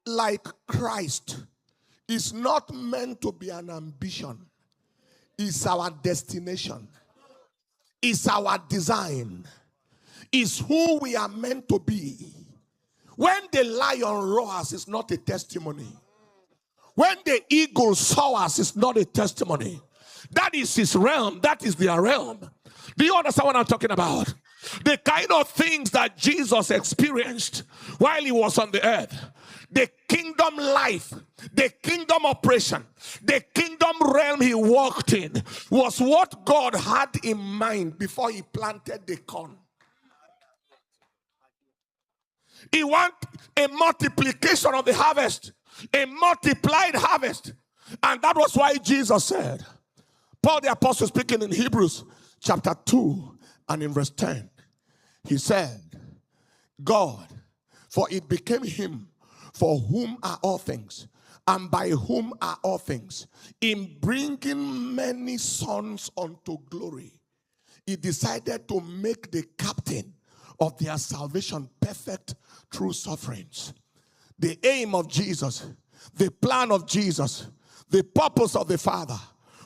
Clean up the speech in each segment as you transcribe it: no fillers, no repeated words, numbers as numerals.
like Christ is not meant to be an ambition. It's our destination. It's our design. It's who we are meant to be. When the lion roars, it's not a testimony. When the eagle soars, it's not a testimony. That is his realm. That is their realm. Do you understand what I'm talking about? The kind of things that Jesus experienced while he was on the earth. The kingdom life, the kingdom operation, the kingdom realm he walked in was what God had in mind before he planted the corn. He wants a multiplication of the harvest, a multiplied harvest. And that was why Jesus said, Paul the apostle speaking in Hebrews chapter 2 and in verse 10, he said, God, for it became him for whom are all things, and by whom are all things, in bringing many sons unto glory, he decided to make the captain of their salvation perfect through sufferings. The aim of Jesus, the plan of Jesus, the purpose of the Father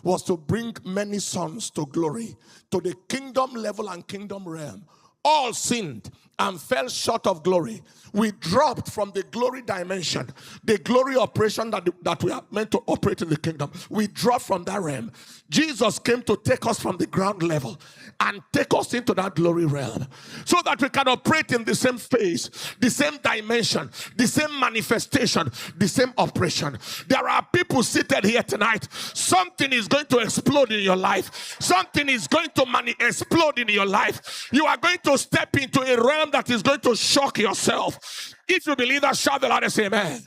was to bring many sons to glory, to the kingdom level and kingdom realm. All sinned and fell short of glory. We dropped from the glory dimension, the glory operation that we are meant to operate in the kingdom. We dropped from that realm. Jesus came to take us from the ground level and take us into that glory realm so that we can operate in the same phase, the same dimension, the same manifestation, the same operation. There are people seated here tonight. Something is going to explode in your life. Something is going to explode in your life. You are going to step into a realm that is going to shock yourself. If you believe that, shout the loudest amen.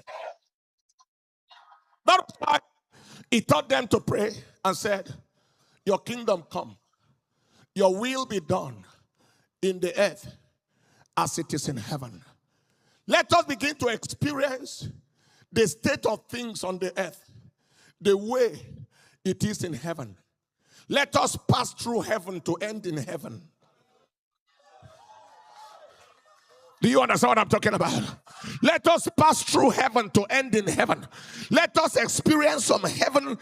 That's why he taught them to pray and said, your kingdom come, your will be done in the earth as it is in heaven. Let us begin to experience the state of things on the earth the way it is in heaven. Let us pass through heaven to end in heaven. Do you understand what I'm talking about? Let us pass through heaven to end in heaven. Let us experience some heaven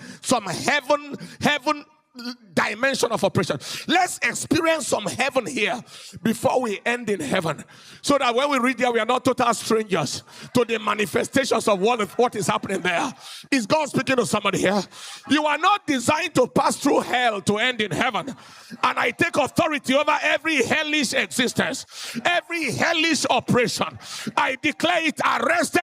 dimension of operation. Let's experience some heaven here before we end in heaven, so that when we read there, we are not total strangers to the manifestations of what is happening there. Is God speaking to somebody here? You are not designed to pass through hell to end in heaven. And I take authority over every hellish existence, every hellish operation. I declare it arrested